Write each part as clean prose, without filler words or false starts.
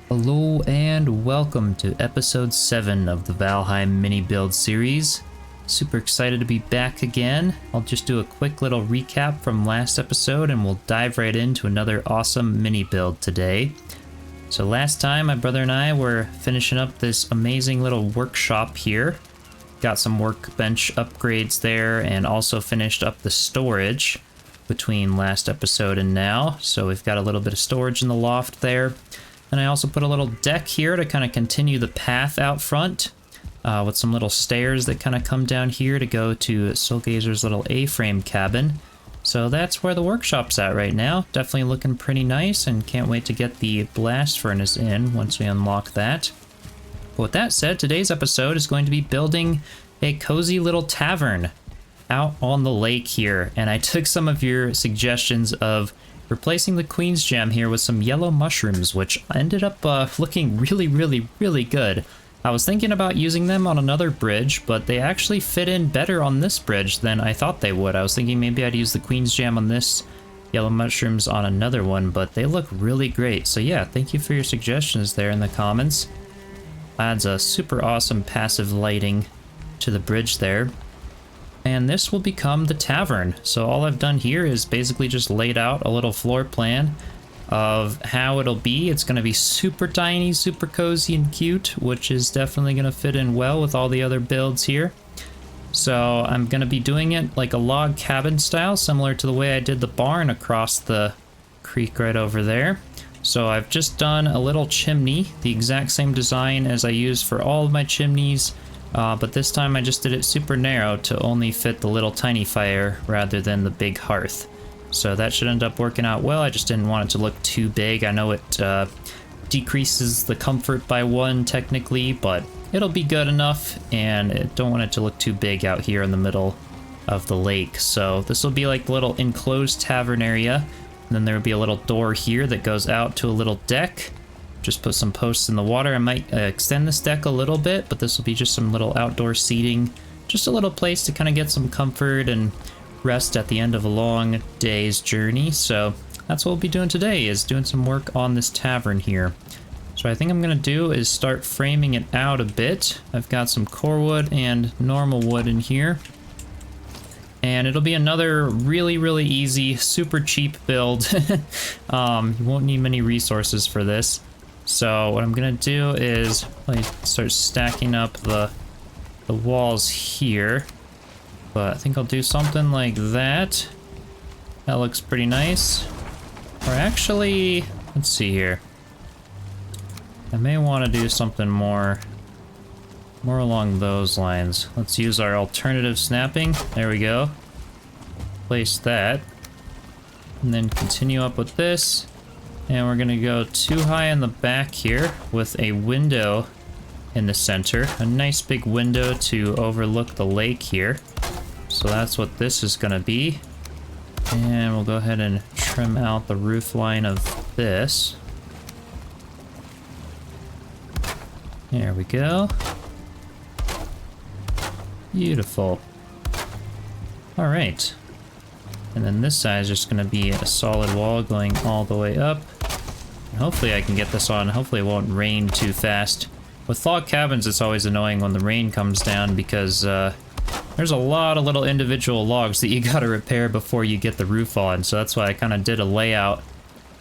Hello and welcome to episode 7 of the Valheim MiniBuild series. Super excited to be back again. I'll just do a quick little recap from last episode and we'll dive right into another awesome mini build today. So last time my brother and I were finishing up this amazing little workshop here. Got some workbench upgrades there and also finished up the storage between last episode and now. So we've got a little bit of storage in the loft there. And I also put a little deck here to kind of continue the path out front with some little stairs that kind of come down here to go to Soulgazer's little A-frame cabin. So that's where the workshop's at right now. Definitely looking pretty nice and can't wait to get the blast furnace in once we unlock that. But with that said, today's episode is going to be building a cozy little tavern out on the lake here. And I took some of your suggestions of replacing the Queen's Gem here with some yellow mushrooms, which ended up looking really good. I was thinking about using them on another bridge, but they actually fit in better on this bridge than I thought they would. I was thinking maybe I'd use the Queen's Gem on this, yellow mushrooms on another one, but they look really great. So yeah, thank you for your suggestions there in the comments. Adds a super awesome passive lighting to the bridge there. And this will become the tavern. So all I've done here is basically just laid out a little floor plan of how it'll be. It's going to be super tiny, super cozy and cute, which is definitely going to fit in well with all the other builds here. So I'm going to be doing it like a log cabin style, similar to the way I did the barn across the creek right over there. So I've just done a little chimney, the exact same design as I use for all of my chimneys. But this time I just did it super narrow to only fit the little tiny fire rather than the big hearth. So that should end up working out well. I just didn't want it to look too big. I know it decreases the comfort by 1 technically, but it'll be good enough, and I don't want it to look too big out here in the middle of the lake. So this will be like the little enclosed tavern area, and then there will be a little door here that goes out to a little deck. Just put some posts in the water. I might extend this deck a little bit, but this will be just some little outdoor seating. Just a little place to kind of get some comfort and rest at the end of a long day's journey. So that's what we'll be doing today, is doing some work on this tavern here. So I think I'm going to do is start framing it out a bit. I've got some core wood and normal wood in here. And it'll be another really easy, super cheap build. You won't need many resources for this. So what I'm gonna do is start stacking up the walls here, but I think I'll do something like that. That looks pretty nice. Or actually, let's see here. I may want to do something more along those lines. Let's use our alternative snapping. There we go. Place that, and then continue up with this. And we're gonna go too high in the back here with a window in the center. A nice big window to overlook the lake here. So that's what this is gonna be. And we'll go ahead and trim out the roof line of this. There we go. Beautiful. All right. And then this side is just gonna be a solid wall going all the way up. Hopefully I can get this on. Hopefully it won't rain too fast. With log cabins, it's always annoying when the rain comes down because there's a lot of little individual logs that you gotta repair before you get the roof on. So that's why I kind of did a layout,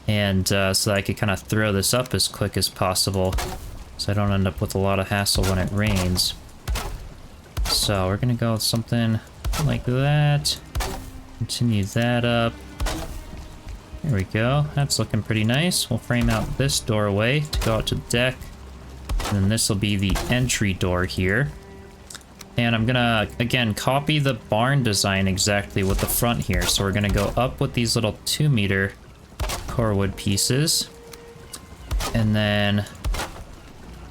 and so that I could kind of throw this up as quick as possible, so I don't end up with a lot of hassle when it rains. So we're gonna go with something like that. Continue that up. There we go. That's looking pretty nice. We'll frame out this doorway to go out to the deck. And then this will be the entry door here. And I'm gonna, again, copy the barn design exactly with the front here. So we're gonna go up with these little 2-meter core wood pieces. And then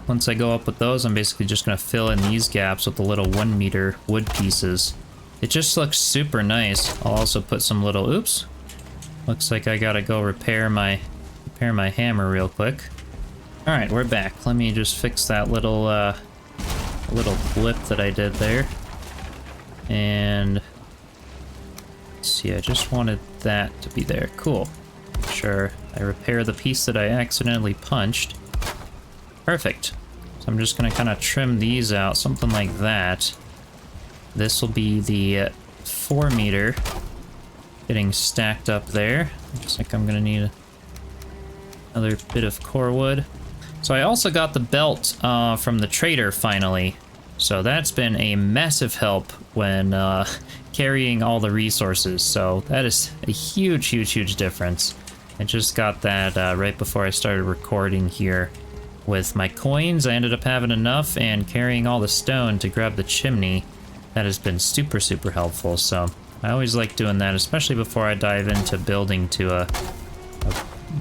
once I go up with those, I'm basically just gonna fill in these gaps with the little 1-meter wood pieces. It just looks super nice. I'll also put some little, oops. Looks like I gotta go repair my hammer real quick. All right, we're back. Let me just fix that little blip that I did there. And let's see, I just wanted that to be there. Cool. Make sure I repair the piece that I accidentally punched. Perfect. So I'm just gonna kind of trim these out, something like that. This will be the 4 meter getting stacked up there. Looks like I'm gonna need another bit of core wood. So I also got the belt from the trader finally. So that's been a massive help when carrying all the resources. So that is a huge, huge, huge difference. I just got that right before I started recording here. With my coins, I ended up having enough, and carrying all the stone to grab the chimney, that has been super, super helpful. So I always like doing that, especially before I dive into building to a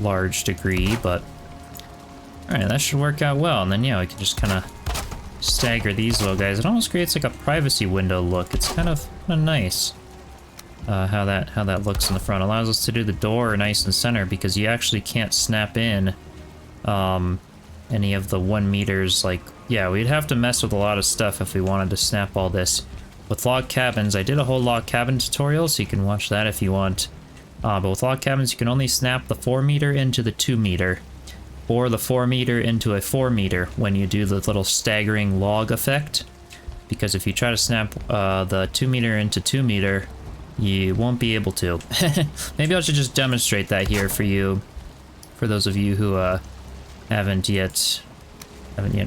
large degree, but alright, that should work out well. And then yeah, we can just kind of stagger these little guys. It almost creates like a privacy window look. It's kind of nice how that looks in the front. Allows us to do the door nice and center, because you actually can't snap in any of the 1 meters. Like, yeah, we'd have to mess with a lot of stuff if we wanted to snap all this. With log cabins, I did a whole log cabin tutorial, so you can watch that if you want. But with log cabins, you can only snap the 4 meter into the 2 meter, or the 4 meter into a 4 meter when you do the little staggering log effect. Because if you try to snap the 2 meter into 2 meter, you won't be able to. Maybe I should just demonstrate that here for you, for those of you who haven't yet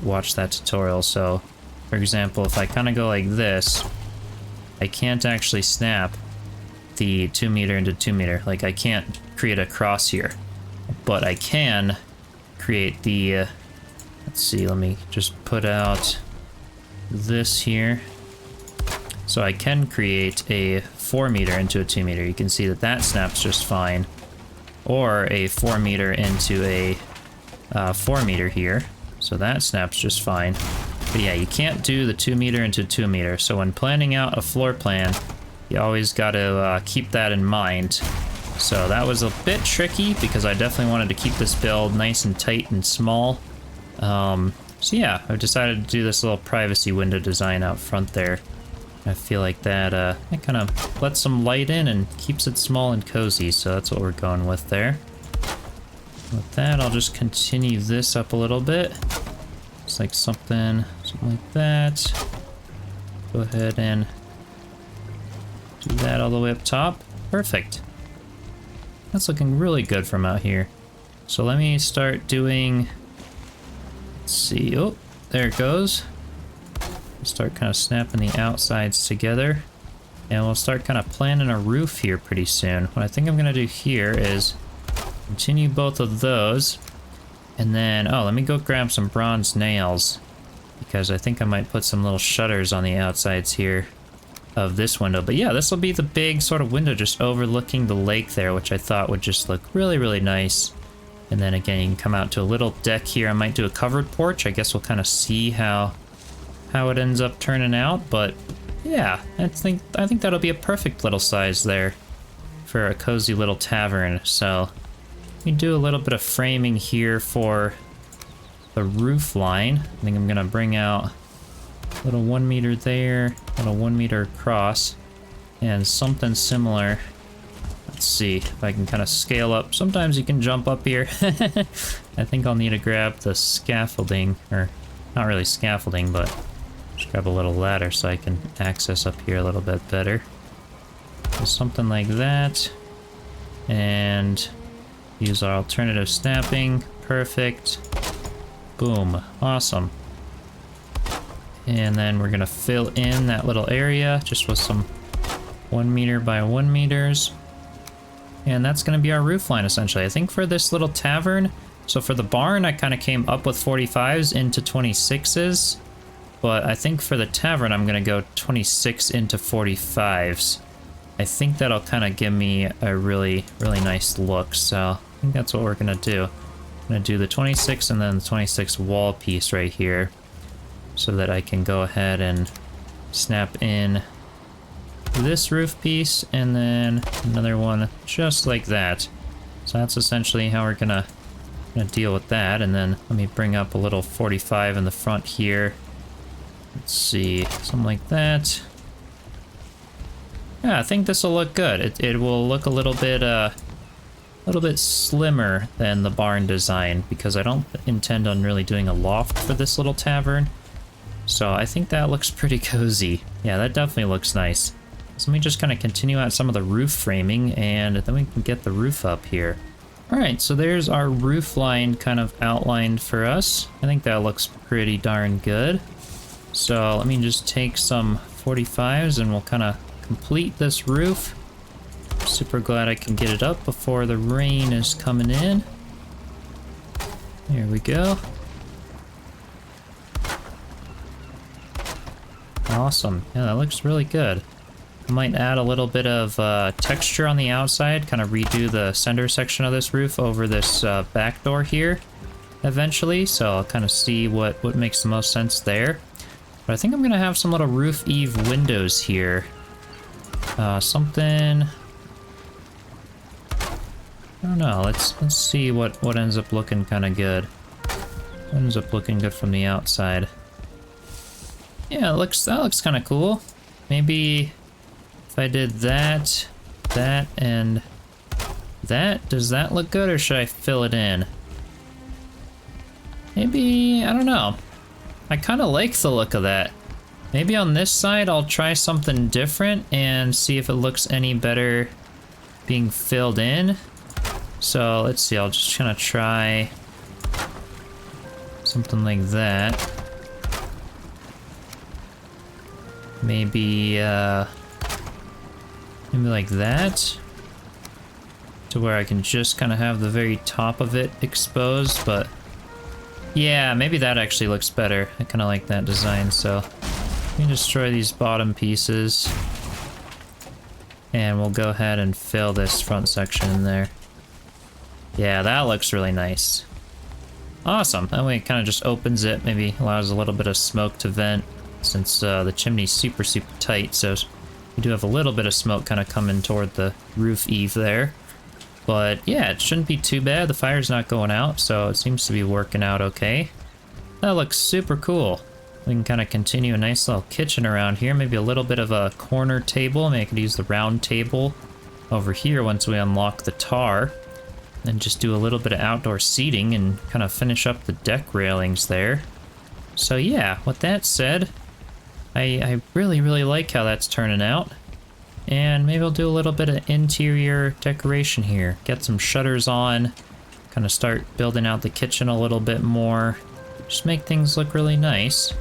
watched that tutorial. So, for example, if I kind of go like this, I can't actually snap the 2 meter into 2 meter. Like, I can't create a cross here, but I can create the let's see, let me just put out this here. So I can create a 4 meter into a 2 meter. You can see that that snaps just fine, or a 4 meter into a 4 meter here, so that snaps just fine. But yeah, you can't do the 2 meter into 2 meter. So when planning out a floor plan, you always got to keep that in mind. So that was a bit tricky, because I definitely wanted to keep this build nice and tight and small. So yeah, I've decided to do this little privacy window design out front there. I feel like that it kind of lets some light in and keeps it small and cozy, so that's what we're going with there. With that, I'll just continue this up a little bit. It's like something like that. Go ahead and do that all the way up top. Perfect. That's looking really good from out here. So let me start doing, let's see, oh, there it goes. Start kind of snapping the outsides together. And we'll start kind of planning a roof here pretty soon. What I think I'm gonna do here is continue both of those. And then, oh, let me go grab some bronze nails, because I think I might put some little shutters on the outsides here of this window. But yeah, this will be the big sort of window just overlooking the lake there, which I thought would just look really, really nice. And then again, you can come out to a little deck here. I might do a covered porch. I guess we'll kind of see how it ends up turning out. But yeah, I think that'll be a perfect little size there for a cozy little tavern. So we do a little bit of framing here for the roof line. I think I'm gonna bring out a little 1 meter there, a little 1 meter across, and something similar. Let's see if I can kind of scale up. Sometimes you can jump up here. I think I'll need to grab the scaffolding, or not really scaffolding, but just grab a little ladder so I can access up here a little bit better. So something like that. And use our alternative snapping. Perfect. Boom. Awesome. And then we're gonna fill in that little area just with some 1 meter by 1 meters. And that's gonna be our roof line essentially. I think for this little tavern, so for the barn I kind of came up with 45s into 26s. But I think for the tavern, I'm gonna go 26 into 45s. I think that'll kind of give me a really, really nice look. So I think that's what we're gonna do. I'm gonna do the 26 and then the 26 wall piece right here, so that I can go ahead and snap in this roof piece and then another one just like that. So that's essentially how we're gonna deal with that. And then let me bring up a little 45 in the front here. Let's see, something like that. Yeah, I think this will look good. It will look a little bit little bit slimmer than the barn design because I don't intend on really doing a loft for this little tavern. So I think that looks pretty cozy. Yeah, that definitely looks nice. So let me just kind of continue out some of the roof framing and then we can get the roof up here. All right, so there's our roof line kind of outlined for us. I think that looks pretty darn good. So let me just take some 45s and we'll kind of complete this roof. Super glad I can get it up before the rain is coming in. There we go. Awesome. Yeah, that looks really good. I might add a little bit of texture on the outside, kind of redo the center section of this roof over this back door here eventually, so I'll kind of see what makes the most sense there. But I think I'm going to have some little roof eave windows here. Something... I don't know, let's see what ends up looking kind of good. What ends up looking good from the outside. Yeah, that looks kind of cool. Maybe if I did that, and that, does that look good or should I fill it in? Maybe, I don't know. I kind of like the look of that. Maybe on this side I'll try something different and see if it looks any better being filled in. So let's see, I'll just kind of try something like that. Maybe maybe like that, to where I can just kind of have the very top of it exposed, but yeah, maybe that actually looks better. I kind of like that design, so let me destroy these bottom pieces and we'll go ahead and fill this front section in there. Yeah, that looks really nice. Awesome. That way it kind of just opens it, maybe allows a little bit of smoke to vent, since the chimney's super tight, so we do have a little bit of smoke kind of coming toward the roof eave there. But yeah, it shouldn't be too bad. The fire's not going out, so it seems to be working out okay. That looks super cool. We can kind of continue a nice little kitchen around here, maybe a little bit of a corner table. Maybe I could use the round table over here once we unlock the tar. And just do a little bit of outdoor seating and kind of finish up the deck railings there. So yeah, with that said, I really like how that's turning out. And maybe I'll do a little bit of interior decoration here. Get some shutters on, kind of start building out the kitchen a little bit more. Just make things look really nice.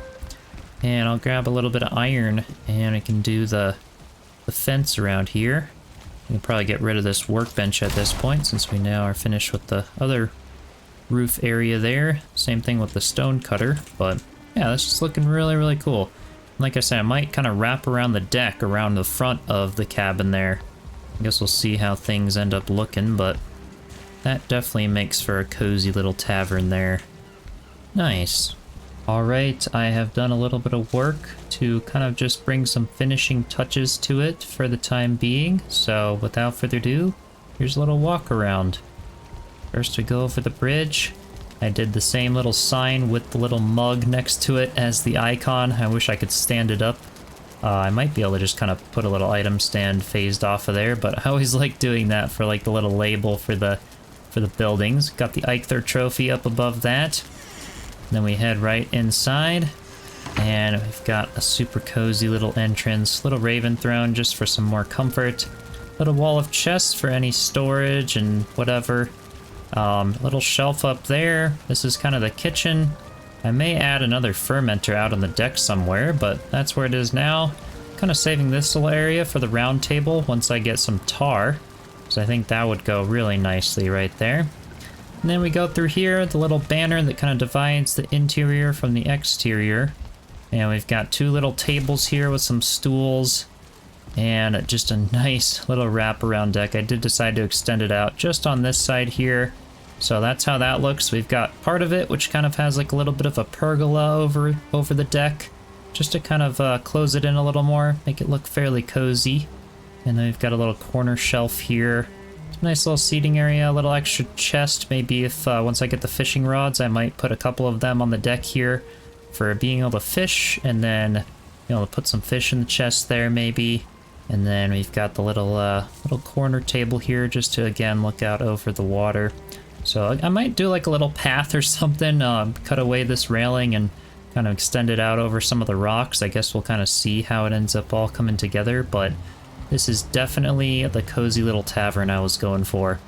And I'll grab a little bit of iron and I can do the fence around here. We can probably get rid of this workbench at this point since we now are finished with the other roof area there. Same thing with the stone cutter, but yeah, this is looking really cool. Like I said, I might kind of wrap around the deck around the front of the cabin there. I guess we'll see how things end up looking, but that definitely makes for a cozy little tavern there. Nice. Alright, I have done a little bit of work to kind of just bring some finishing touches to it for the time being, so without further ado, here's a little walk around. First we go over the bridge. I did the same little sign with the little mug next to it as the icon. I wish I could stand it up. I might be able to just kind of put a little item stand phased off of there, but I always like doing that for like the little label for the buildings. Got the Eichther trophy up above that. Then we head right inside, and we've got a super cozy little entrance, little raven throne just for some more comfort, little wall of chests for any storage and whatever, little shelf up there. This is kind of the kitchen. I may add another fermenter out on the deck somewhere, but that's where it is now. Kind of saving this little area for the round table once I get some tar, so I think that would go really nicely right there. And then we go through here, the little banner that kind of divides the interior from the exterior. And we've got two little tables here with some stools and just a nice little wraparound deck. I did decide to extend it out just on this side here. So that's how that looks. We've got part of it which kind of has like a little bit of a pergola over the deck, just to kind of close it in a little more, make it look fairly cozy. And then we've got a little corner shelf here. Nice little seating area, a little extra chest. Maybe if once I get the fishing rods, I might put a couple of them on the deck here for being able to fish, and then to put some fish in the chest there maybe. And then we've got the little corner table here just to, again, look out over the water. So I might do like a little path or something, cut away this railing and kind of extend it out over some of the rocks. I guess we'll kind of see how it ends up all coming together, but this is definitely the cozy little tavern I was going for.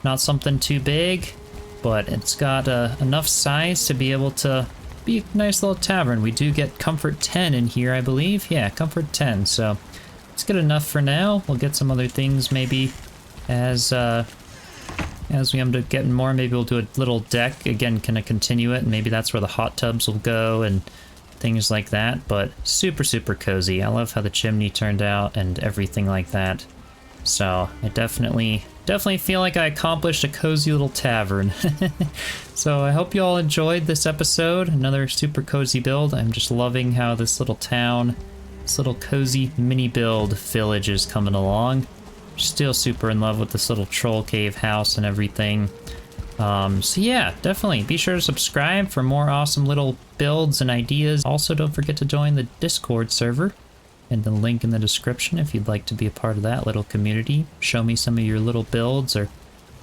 Not something too big, but it's got enough size to be able to be a nice little tavern. We do get comfort 10 in here, I believe. Yeah, comfort 10, so it's good enough for now. We'll get some other things maybe as we end up getting more. Maybe we'll do a little deck, again, kind of continue it, and maybe that's where the hot tubs will go and things like that, but super, super cozy. I love how the chimney turned out and everything like that. So I definitely feel like I accomplished a cozy little tavern. So I hope you all enjoyed this episode. Another super cozy build. I'm just loving how this little town, this little cozy mini build village is coming along. Still super in love with this little troll cave house and everything. So yeah, definitely be sure to subscribe for more awesome little builds and ideas. Also, don't forget to join the Discord server and the link in the description if you'd like to be a part of that little community. Show me some of your little builds or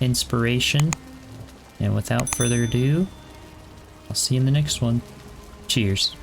inspiration. And without further ado, I'll see you in the next one. Cheers.